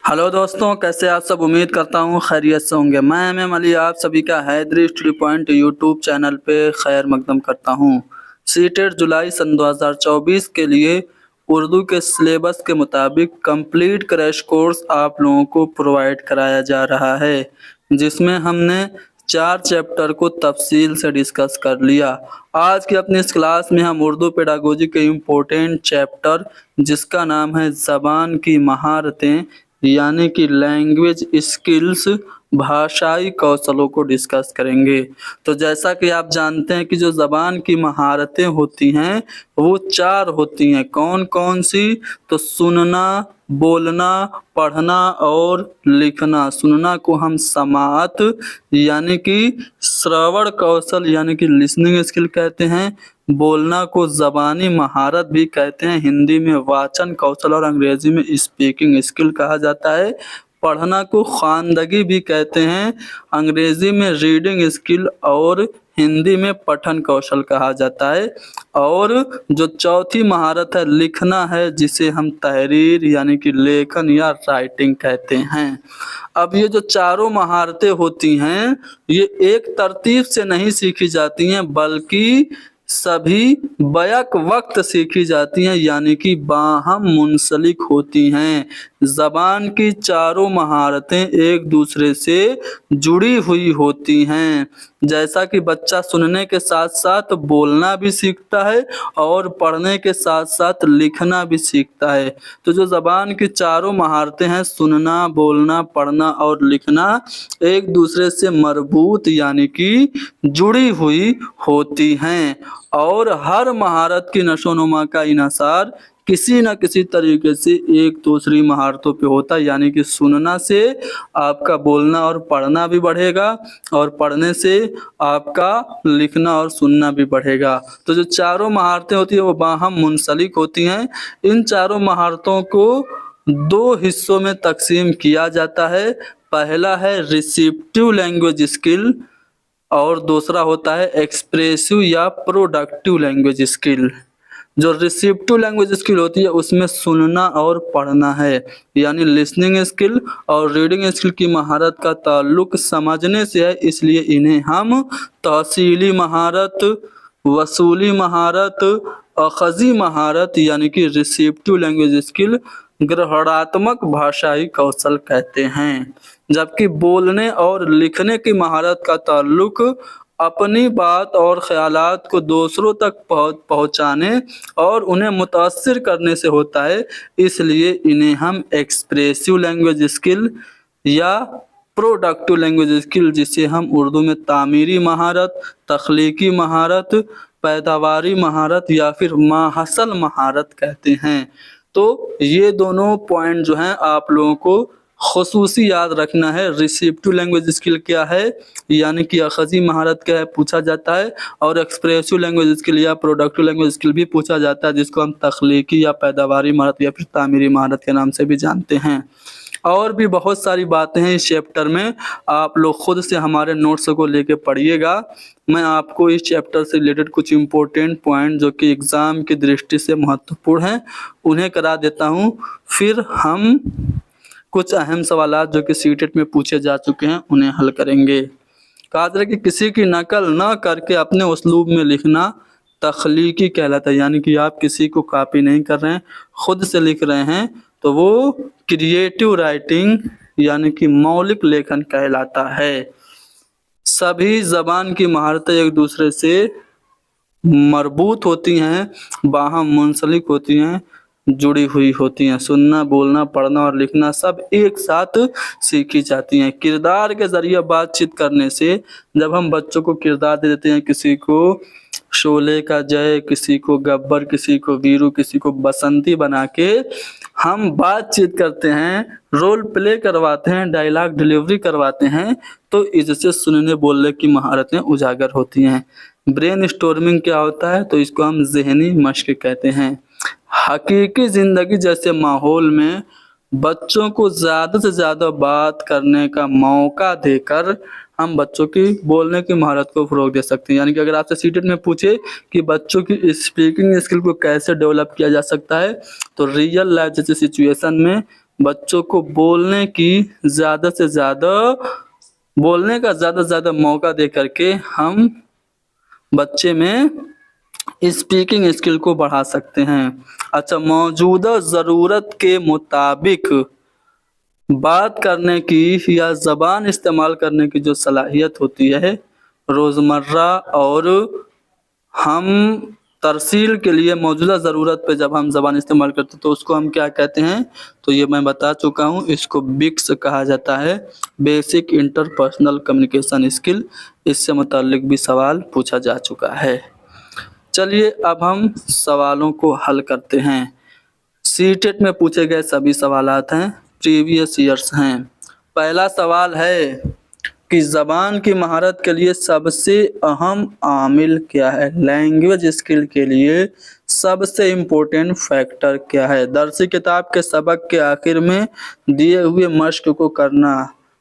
Hello दोस्तों, कैसे आप सब। उम्मीद करता हूँ खैरियत से होंगे। मैं एम अली आप सभी का Haidari study point YouTube channel पे खैर मकदम करता हूँ। सीटेट जुलाई सन 2024 के लिए उर्दू के सिलेबस के मुताबिक कंप्लीट क्रैश कोर्स आप लोगों को प्रोवाइड कराया जा रहा है, जिसमें हमने 4 चैप्टर को तफसील से डिस्कस कर लिया। आज की अपनी इस क्लास में हम उर्दू पेडागोजी के इम्पोर्टेंट चैप्टर, जिसका नाम है ज़बान की महारतें यानी कि लैंग्वेज स्किल्स, भाषाई कौशलों को डिस्कस करेंगे। तो जैसा कि आप जानते हैं कि जो ज़बान की महारतें होती हैं वो 4 होती हैं। कौन कौन सी? तो सुनना, बोलना, पढ़ना और लिखना। सुनना को हम समाअत यानी कि श्रवण कौशल यानी कि लिसनिंग स्किल कहते हैं। बोलना को ज़बानी महारत भी कहते हैं, हिंदी में वाचन कौशल और अंग्रेजी में स्पीकिंग स्किल कहा जाता है। पढ़ना को ख्वानदगी भी कहते हैं, अंग्रेजी में रीडिंग स्किल और हिंदी में पठन कौशल कहा जाता है। और जो चौथी महारत है लिखना है, जिसे हम तहरीर यानी कि लेखन या राइटिंग कहते हैं। अब ये जो चारों महारतें होती हैं ये एक तरतीब से नहीं सीखी जाती हैं, बल्कि सभी बैक वक्त सीखी जाती हैं, यानी कि बाहम मुंसलिक होती हैं। ज़बान की चारों महारतें एक दूसरे से जुड़ी हुई होती हैं। जैसा कि बच्चा सुनने के साथ साथ बोलना भी सीखता है और पढ़ने के साथ साथ लिखना भी सीखता है। तो जो ज़बान की चारों महारतें हैं, सुनना, बोलना, पढ़ना और लिखना, एक दूसरे से मरबूत यानी कि जुड़ी हुई होती हैं। और हर महारत की नशोनुमा का इन्हसार किसी न किसी तरीके से एक दूसरी महारतों पे होता है, यानी कि सुनना से आपका बोलना और पढ़ना भी बढ़ेगा और पढ़ने से आपका लिखना और सुनना भी बढ़ेगा। तो जो चारों महारतें होती है वो बाहम मुंसलिक होती हैं। इन चारों महारतों को 2 हिस्सों में तकसीम किया जाता है। पहला है रिसीप्टिव लैंग्वेज स्किल और दूसरा होता है एक्सप्रेसिव या प्रोडक्टिव लैंग्वेज स्किल। जो रिसीप्टिव लैंग्वेज स्किल होती है उसमें सुनना और पढ़ना है, यानी लिसनिंग स्किल, और रीडिंग स्किल की महारत का ताल्लुक समझने से है, इसलिए इन्हें हम तहसीली महारत, वसूली महारत, अखज़ी महारत यानी कि रिसीप्टिव लैंग्वेज स्किल, ग्रहणात्मक भाषाई कौशल कहते हैं। जबकि बोलने और लिखने की महारत का ताल्लुक अपनी बात और ख्यालात को दूसरों तक पहुंचाने और उन्हें मुतासिर करने से होता है, इसलिए इन्हें हम एक्सप्रेसिव लैंग्वेज स्किल या प्रोडक्टिव लैंग्वेज स्किल, जिसे हम उर्दू में तामीरी महारत, तख्लीकी महारत, पैदावारी महारत या फिर माहसल महारत कहते हैं। तो ये दोनों पॉइंट जो हैं आप लोगों को खुसूसी याद रखना है। रिसीप्टिव लैंग्वेज स्किल क्या है, यानी कि अखज़ी महारत क्या है पूछा जाता है, और एक्सप्रेसिव लैंग्वेज स्किल या प्रोडक्टिव लैंग्वेज स्किल भी पूछा जाता है, जिसको हम तख्लीकी या पैदावारी महारत या फिर तामीरी महारत के नाम से भी जानते हैं। और भी बहुत सारी बातें हैं इस चैप्टर में, आप लोग खुद से हमारे नोट्स को लेके पढ़िएगा। मैं आपको इस चैप्टर से रिलेटेड कुछ इम्पोर्टेंट पॉइंट जो कि एग्ज़ाम की दृष्टि से महत्वपूर्ण हैं उन्हें करा देता हूँ, फिर हम कुछ अहम सवालात जो कि सीटेट में पूछे जा चुके हैं उन्हें हल करेंगे। कहा जाए कि किसी की नकल ना करके अपने उसलूब में लिखना तख्लीकी कहलाता है, यानी कि आप किसी को कॉपी नहीं कर रहे हैं, खुद से लिख रहे हैं, तो वो क्रिएटिव राइटिंग यानी कि मौलिक लेखन कहलाता है। सभी ज़बान की महारतें एक दूसरे से मरबूत होती हैं, बाहम मुंसलिक होती हैं, जुड़ी हुई होती हैं। सुनना, बोलना, पढ़ना और लिखना सब एक साथ सीखी जाती हैं। किरदार के ज़रिए बातचीत करने से, जब हम बच्चों को किरदार दे देते हैं, किसी को शोले का जय, किसी को गब्बर, किसी को वीरू, किसी को बसंती बना के हम बातचीत करते हैं, रोल प्ले करवाते हैं, डायलॉग डिलीवरी करवाते हैं, तो इससे सुनने बोलने की महारतें उजागर होती हैं। ब्रेन स्टॉर्मिंग क्या होता है, तो इसको हम ज़हनी मश्क कहते हैं। हकीकी ज़िंदगी जैसे माहौल में बच्चों को ज़्यादा से ज़्यादा बात करने का मौका देकर हम बच्चों की बोलने की महारत को फ़रोग दे सकते हैं। यानी कि अगर आपसे सीटेट में पूछे कि बच्चों की स्पीकिंग स्किल को कैसे डेवलप किया जा सकता है, तो रियल लाइफ जैसे सिचुएशन में बच्चों को बोलने का ज़्यादा से ज़्यादा मौका दे करके हम बच्चे में स्पीकिंग स्किल को बढ़ा सकते हैं। अच्छा, मौजूदा ज़रूरत के मुताबिक बात करने की या ज़बान इस्तेमाल करने की जो सलाहियत होती है रोज़मर्रा और हम तरसील के लिए मौजूदा ज़रूरत पे जब हम ज़बान इस्तेमाल करते हैं तो उसको हम क्या कहते हैं, तो ये मैं बता चुका हूँ, इसको बिक्स कहा जाता है, बेसिक इंटरपर्सनल कम्युनिकेशन स्किल। इससे मुताल्लिक भी सवाल पूछा जा चुका है। चलिए अब हम सवालों को हल करते हैं। सीटेट में पूछे गए सभी सवालात हैं, प्रीवियस ईयर्स हैं। पहला सवाल है कि ज़बान की महारत के लिए सबसे अहम आमिल क्या है? लैंग्वेज स्किल के लिए सबसे इम्पोर्टेंट फैक्टर क्या है? दरसी किताब के सबक के आखिर में दिए हुए मश्क को करना,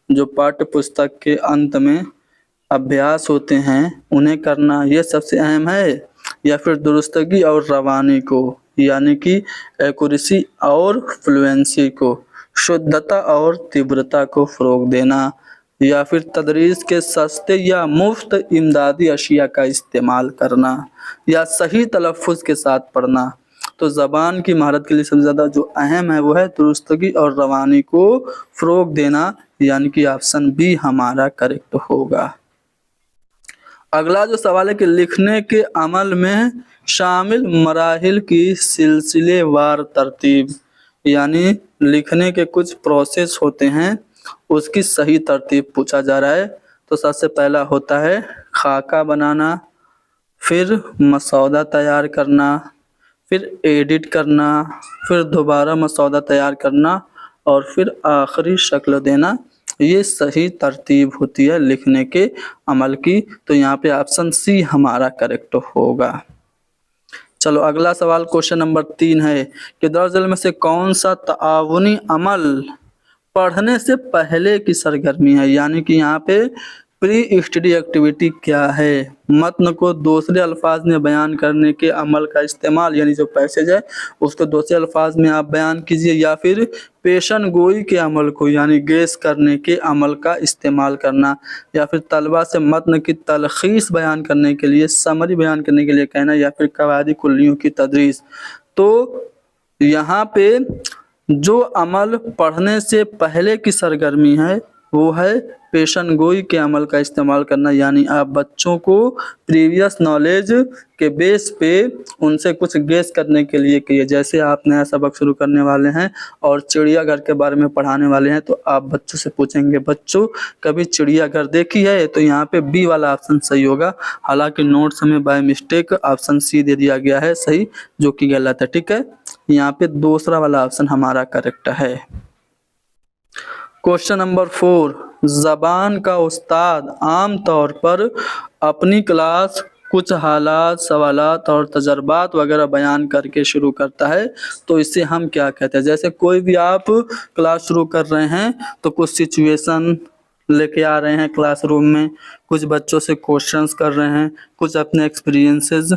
जो पाठ्य पुस्तक के अंत में अभ्यास होते हैं उन्हें करना, ये सबसे अहम है, या फिर दुरुस्तगी और रवानी को यानी कि एक्यूरेसी और फ्लुएंसी को, शुद्धता और तीव्रता को फ़रोग देना, या फिर तदरीस के सस्ते या मुफ्त इमदादी अशिया का इस्तेमाल करना, या सही तलफ़ुज़ के साथ पढ़ना। तो ज़बान की महारत के लिए सबसे ज़्यादा जो अहम है वो है दुरुस्तगी और रवानी को फ़रोग देना, यानी कि ऑप्शन बी हमारा करेक्ट होगा। अगला जो सवाल है कि लिखने के अमल में शामिल मराहिल की सिलसिलेवार तरतीब, यानी लिखने के कुछ प्रोसेस होते हैं उसकी सही तरतीब पूछा जा रहा है। तो सबसे पहला होता है खाका बनाना, फिर मसौदा तैयार करना, फिर एडिट करना, फिर दोबारा मसौदा तैयार करना और फिर आखिरी शक्ल देना। ये सही तरतीब होती है लिखने के अमल की। तो यहाँ पे ऑप्शन सी हमारा करेक्ट होगा। चलो अगला सवाल क्वेश्चन नंबर 3 है कि दरअसल में से कौन सा ताआवुनी अमल पढ़ने से पहले की सरगर्मी है, यानी कि यहाँ पे प्री स्टडी एक्टिविटी क्या है? मतन को दूसरे अल्फाज में बयान करने के अमल का इस्तेमाल, यानी जो पैसेज है उसको दूसरे अल्फाज में आप बयान कीजिए, या फिर पेशन गोई के अमल को यानी गेस करने के अमल का इस्तेमाल करना, या फिर तलबा से मतन की तलखीस बयान करने के लिए, समरी बयान करने के लिए कहना, या फिर कवायदी कुल्लियों की तदरीस। तो यहाँ पे जो अमल पढ़ने से पहले की सरगर्मी है वो है पेशन गोई के अमल का इस्तेमाल करना, यानी आप बच्चों को प्रीवियस नॉलेज के बेस पे उनसे कुछ गेस करने के लिए कहिए। जैसे आप नया सबक शुरू करने वाले हैं और चिड़ियाघर के बारे में पढ़ाने वाले हैं तो आप बच्चों से पूछेंगे बच्चों कभी चिड़ियाघर देखी है? तो यहाँ पे बी वाला ऑप्शन सही होगा। हालांकि नोट्स में बाय मिस्टेक ऑप्शन सी दे दिया गया है सही, जो कि गलत है। ठीक है, यहाँ पे दूसरा वाला ऑप्शन हमारा करेक्ट है। क्वेश्चन नंबर 4, ज़बान का उस्ताद आम तौर पर अपनी क्लास कुछ हालात, सवालात और तजर्बात वगैरह बयान करके शुरू करता है, तो इसे हम क्या कहते हैं? जैसे कोई भी आप क्लास शुरू कर रहे हैं तो कुछ सिचुएशन लेके आ रहे हैं क्लासरूम में, कुछ बच्चों से क्वेश्चंस कर रहे हैं, कुछ अपने एक्सपीरियंसेस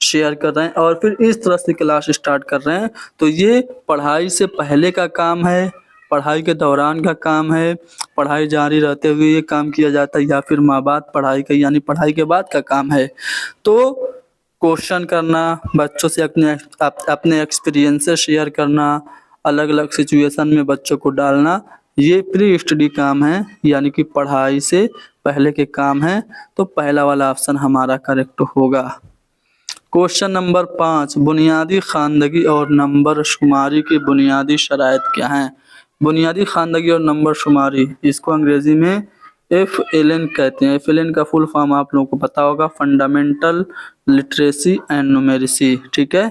शेयर कर रहे हैं और फिर इस तरह से क्लास स्टार्ट कर रहे हैं। तो ये पढ़ाई से पहले का काम है, पढ़ाई के दौरान का काम है, पढ़ाई जारी रहते हुए ये काम किया जाता है, या फिर माँ बाप पढ़ाई का यानी पढ़ाई के बाद का काम है। तो क्वेश्चन करना, बच्चों से अपने एक्सपीरियंसेस शेयर करना, अलग अलग सिचुएशन में बच्चों को डालना, ये प्री स्टडी काम है, यानी कि पढ़ाई से पहले के काम है। तो पहला वाला ऑप्शन हमारा करेक्ट होगा। क्वेश्चन नंबर 5, बुनियादी खानदगी और नंबर शुमारी की बुनियादी शराइत क्या हैं? बुनियादी खानदगी और नंबर शुमारी, इसको अंग्रेजी में FLN कहते हैं। FLN का फुल फॉर्म आप लोगों को पता होगा, फंडामेंटल लिटरेसी एंड न्यूमेरेसी। ठीक है,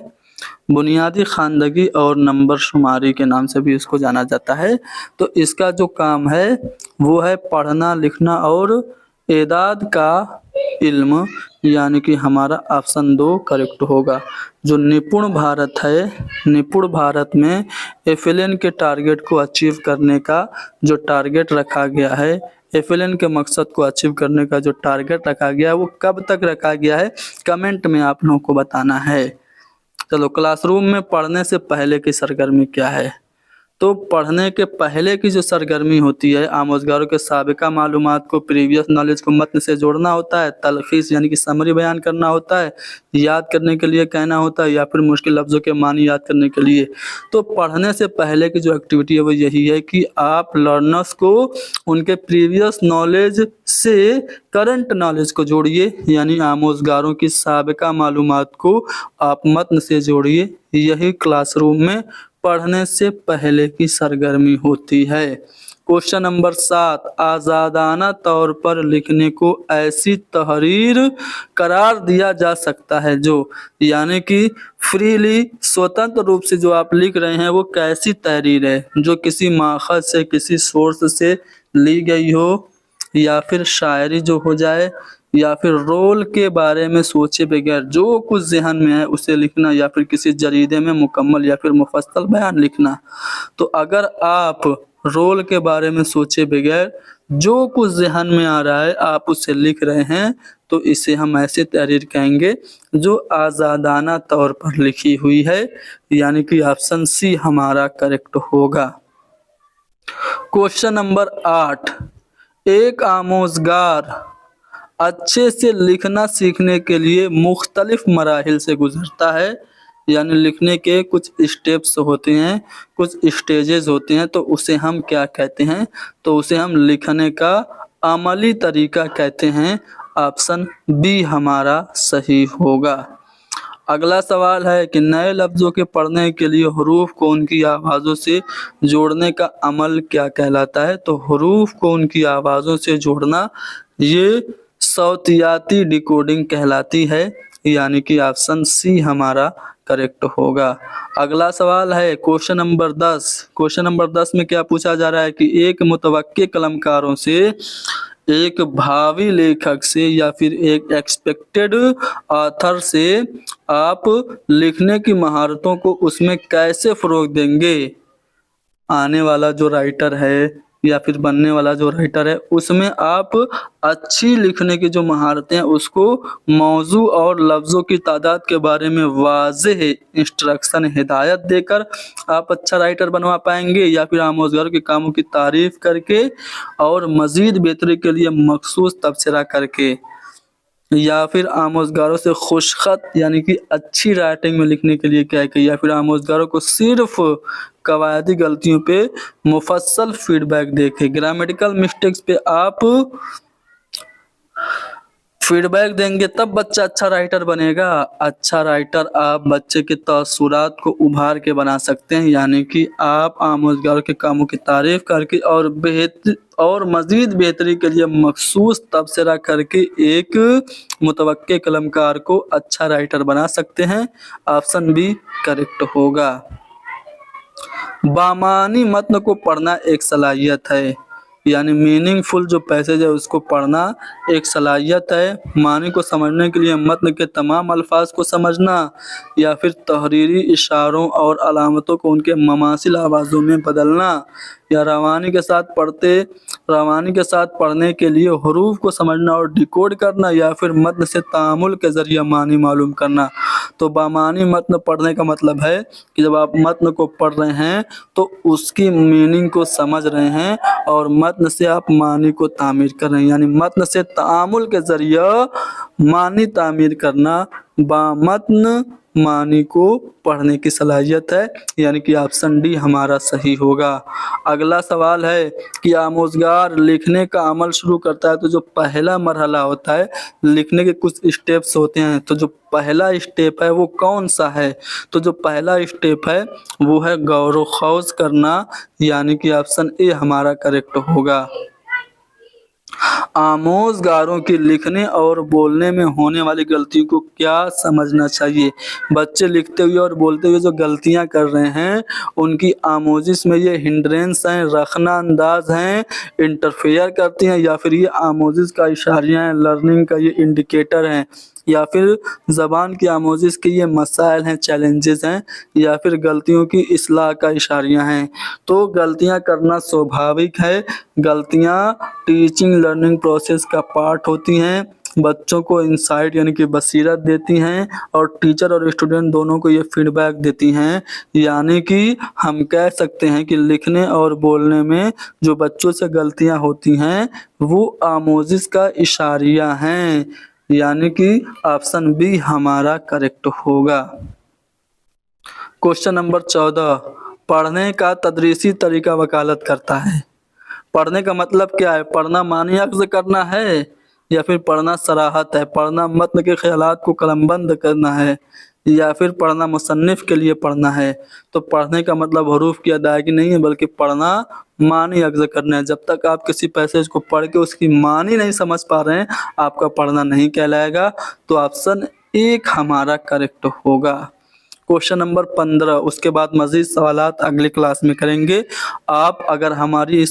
बुनियादी खानदगी और नंबर शुमारी के नाम से भी इसको जाना जाता है। तो इसका जो काम है वो है पढ़ना, लिखना और एदाद का इल्म, यानी कि हमारा ऑप्शन 2 करेक्ट होगा। जो निपुण भारत है, निपुण भारत में FLN के टारगेट को अचीव करने का जो टारगेट रखा गया है, FLN के मकसद को अचीव करने का जो टारगेट रखा गया है वो कब तक रखा गया है, कमेंट में आप लोगों को बताना है। चलो, क्लासरूम में पढ़ने से पहले की सरगर्मी क्या है? तो पढ़ने के पहले की जो सरगर्मी होती है, आमोज़गारों के साबिका मालूमात को, प्रीवियस नॉलेज को मतन से जोड़ना होता है, तलख़ीस यानी कि समरी बयान करना होता है, याद करने के लिए कहना होता है या फिर मुश्किल लफ्ज़ों के मानी याद करने के लिए। तो पढ़ने से पहले की जो एक्टिविटी है वो यही है कि आप लर्नर्स को उनके प्रीवियस नॉलेज से करंट नॉलेज को जोड़िए, यानी आमोज़गारों की साबिका मालूमात को आप मतन से जोड़िए। यही क्लासरूम में पढ़ने से पहले की सरगर्मी होती है। क्वेश्चन नंबर 7, आज़ादाना तौर पर लिखने को ऐसी तहरीर करार दिया जा सकता है जो, यानी कि फ्रीली स्वतंत्र रूप से जो आप लिख रहे हैं वो कैसी तहरीर है, जो किसी माखज़ से, किसी सोर्स से ली गई हो, या फिर शायरी जो हो जाए, या फिर रोल के बारे में सोचे बगैर जो कुछ ज़हन में है उसे लिखना, या फिर किसी जरीदे में मुकम्मल या फिर मुफस्सल बयान लिखना। तो अगर आप रोल के बारे में सोचे बगैर जो कुछ ज़हन में आ रहा है आप उसे लिख रहे हैं, तो इसे हम ऐसे तहरीर कहेंगे जो आज़ादाना तौर पर लिखी हुई है, यानी कि ऑप्शन सी हमारा करेक्ट होगा। क्वेश्चन नंबर 8, एक आमोज़गार अच्छे से लिखना सीखने के लिए मुख्तलिफ मराहिल से गुजरता है, यानी लिखने के कुछ स्टेप्स होते हैं, कुछ स्टेजेस होते हैं, तो उसे हम क्या कहते हैं, तो उसे हम लिखने का अमली तरीका कहते हैं। ऑप्शन बी हमारा सही होगा। अगला सवाल है कि नए लफ्ज़ों के पढ़ने के लिए हरूफ को उनकी आवाज़ों से जोड़ने का अमल क्या कहलाता है, तो हरूफ को उनकी आवाज़ों से जोड़ना ये सौतियाती डिकोडिंग कहलाती है, यानी कि ऑप्शन सी हमारा करेक्ट होगा। अगला सवाल है क्वेश्चन नंबर 10। क्वेश्चन नंबर 10 में क्या पूछा जा रहा है कि एक मुतवक्के कलमकारों से, एक भावी लेखक से या फिर एक एक्सपेक्टेड ऑथर से आप लिखने की महारतों को उसमें कैसे फ़रोग़ देंगे। आने वाला जो राइटर है या फिर बनने वाला जो राइटर है उसमें आप अच्छी लिखने की जो महारतें हैं उसको मौजू और लफ्ज़ों की तादाद के बारे में वाज़ेह इंस्ट्रक्शन हिदायत देकर आप अच्छा राइटर बनवा पाएंगे, या फिर आमोज़गारों के कामों की तारीफ़ करके और मज़ीद बेहतरी के लिए मखसूस तबसरा करके, या फिर आमोज़गारों से खुशख़त यानी कि अच्छी राइटिंग में लिखने के लिए क्या है, या फिर आमोज़गारों को सिर्फ कवायदी गलतियों पे मुफस्सल फीडबैक देके, ग्रामेटिकल मिस्टेक्स पे आप फीडबैक देंगे तब बच्चा अच्छा राइटर बनेगा। अच्छा राइटर आप बच्चे के तअस्सुरात को उभार के बना सकते हैं, यानी कि आप आमोज़गारों के कामों की तारीफ़ करके और मज़ीद बेहतरी के लिए मखसूस तबसरा करके एक मुतवक्के कलमकार को अच्छा राइटर बना सकते हैं। ऑप्शन बी करेक्ट होगा। बामानी मतन को पढ़ना एक सलाहियत है, यानी मीनिंगफुल जो पैसेज है उसको पढ़ना एक सलाहियत है। मानी को समझने के लिए मतन के तमाम अल्फाज को समझना, या फिर तहरीरी इशारों और अलामतों को उनके ममासिल आवाज़ों में बदलना, या रवानी के साथ पढ़ने के लिए हरूफ को समझना और डिकोड करना, या फिर मतन से तामुल के ज़रिए मानी मालूम करना। तो बामानी मतन पढ़ने का मतलब है कि जब आप मतन को पढ़ रहे हैं तो उसकी मीनिंग को समझ रहे हैं और मतन से आप मानी को तामीर कर रहे हैं, यानी मतन से तामुल के ज़रिए मानी तामीर करना बामतन मानी को पढ़ने की सलाहियत है, यानी कि ऑप्शन डी हमारा सही होगा। अगला सवाल है कि आमोज़गार लिखने का अमल शुरू करता है तो जो पहला मरहला होता है, लिखने के कुछ स्टेप्स होते हैं, तो जो पहला स्टेप है वो कौन सा है, तो जो पहला स्टेप है वो है गौर ख़ौज़ करना, यानी कि ऑप्शन ए हमारा करेक्ट होगा। आमोज़गारों की लिखने और बोलने में होने वाली गलतियों को क्या समझना चाहिए। बच्चे लिखते हुए और बोलते हुए जो गलतियां कर रहे हैं उनकी आमोजिश में ये हिंड्रेंस हैं, रखना अंदाज हैं, इंटरफेयर करती हैं, या फिर ये आमोजिश का इशारियाँ हैं, लर्निंग का ये इंडिकेटर हैं, या फिर ज़बान की आमोजिश के ये मसाइल हैं, चैलेंजेस हैं, या फिर गलतियों की इस्लाह का इशारियाँ हैं। तो गलतियां करना स्वाभाविक है, गलतियां टीचिंग लर्निंग प्रोसेस का पार्ट होती हैं, बच्चों को इंसाइट यानी कि बसीरत देती हैं और टीचर और स्टूडेंट दोनों को ये फीडबैक देती हैं। यानी कि हम कह सकते हैं कि लिखने और बोलने में जो बच्चों से गलतियां होती हैं वो आमोजिश का इशारिया हैं। यानी कि ऑप्शन बी हमारा करेक्ट होगा। क्वेश्चन नंबर 14, पढ़ने का तदरीसी तरीका वकालत करता है। पढ़ने का मतलब क्या है? पढ़ना मानी अक्ज़ करना है या फिर पढ़ना सराहत है? पढ़ना मतन के ख्यालात को कलमबंद करना है या फिर पढ़ना मुसन्निफ के लिए पढ़ना है? तो पढ़ने का मतलब हरूफ की अदायगी नहीं है बल्कि पढ़ना मानी अक्ज़ करना है। जब तक आप किसी पैसेज को पढ़ के उसकी मानी नहीं समझ पा रहे हैं आपका पढ़ना नहीं कहलाएगा। तो ऑप्शन एक हमारा करेक्ट होगा। क्वेश्चन नंबर 15, उसके बाद मज़ीद सवालात अगली क्लास में करेंगे। आप अगर हमारी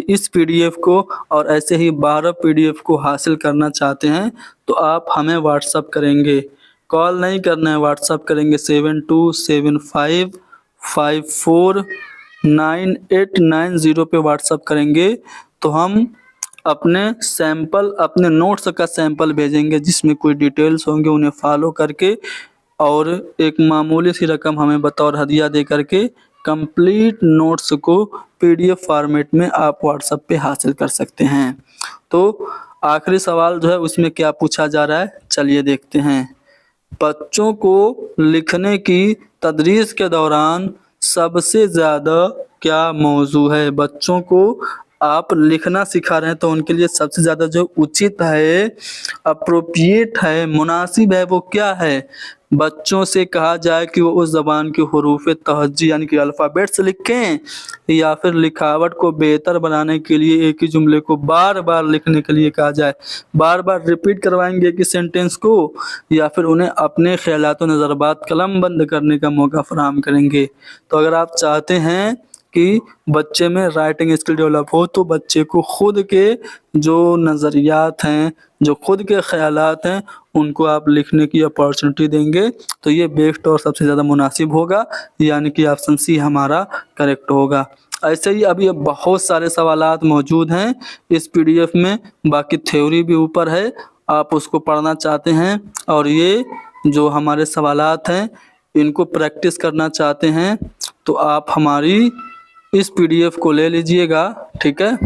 इस पीडीएफ को और ऐसे ही 12 पीडीएफ को हासिल करना चाहते हैं तो आप हमें व्हाट्सअप करेंगे, कॉल नहीं करना है, व्हाट्सअप करेंगे 7275549890 पे व्हाट्सअप करेंगे। तो हम अपने सैंपल अपने नोट्स का सैंपल भेजेंगे जिसमें कोई डिटेल्स होंगे, उन्हें फॉलो करके और एक मामूली सी रकम हमें बतौर हदिया दे करके कंप्लीट नोट्स को पीडीएफ फॉर्मेट में आप व्हाट्सएप पे हासिल कर सकते हैं। तो आखिरी सवाल जो है उसमें क्या पूछा जा रहा है, चलिए देखते हैं। बच्चों को लिखने की तदरीस के दौरान सबसे ज़्यादा क्या मौजू है? बच्चों को आप लिखना सिखा रहे हैं तो उनके लिए सबसे ज़्यादा जो उचित है, अप्रोप्रिएट है, मुनासिब है वो क्या है? बच्चों से कहा जाए कि वो उस ज़बान के हरूफ तहज्जी यानी कि अल्फ़ाबेट्स लिखें या फिर लिखावट को बेहतर बनाने के लिए एक ही जुमले को बार बार लिखने के लिए कहा जाए, बार बार रिपीट करवाएंगे कि सेंटेंस को, या फिर उन्हें अपने ख्यालात व नज़रबात कलम बंद करने का मौका फराहम करेंगे। तो अगर आप चाहते हैं कि बच्चे में राइटिंग स्किल डेवलप हो तो बच्चे को खुद के जो नज़रियात हैं, जो खुद के ख़यालात हैं, उनको आप लिखने की अपॉर्चुनिटी देंगे तो ये बेस्ट और सबसे ज़्यादा मुनासिब होगा। यानी कि ऑप्शन सी हमारा करेक्ट होगा। ऐसे ही अभी बहुत सारे सवालात मौजूद हैं इस पीडीएफ में, बाकी थ्योरी भी ऊपर है, आप उसको पढ़ना चाहते हैं और ये जो हमारे सवालात हैं इनको प्रैक्टिस करना चाहते हैं तो आप हमारी इस पीडीएफ को ले लीजिएगा, ठीक है।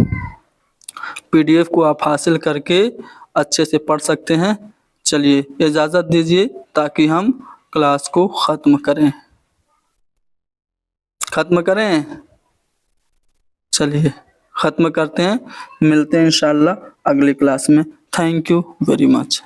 पीडीएफ को आप हासिल करके अच्छे से पढ़ सकते हैं। चलिए इजाज़त दीजिए ताकि हम क्लास को ख़त्म करें। चलिए ख़त्म करते हैं, मिलते हैं इंशाल्लाह अगली क्लास में। Thank you very much.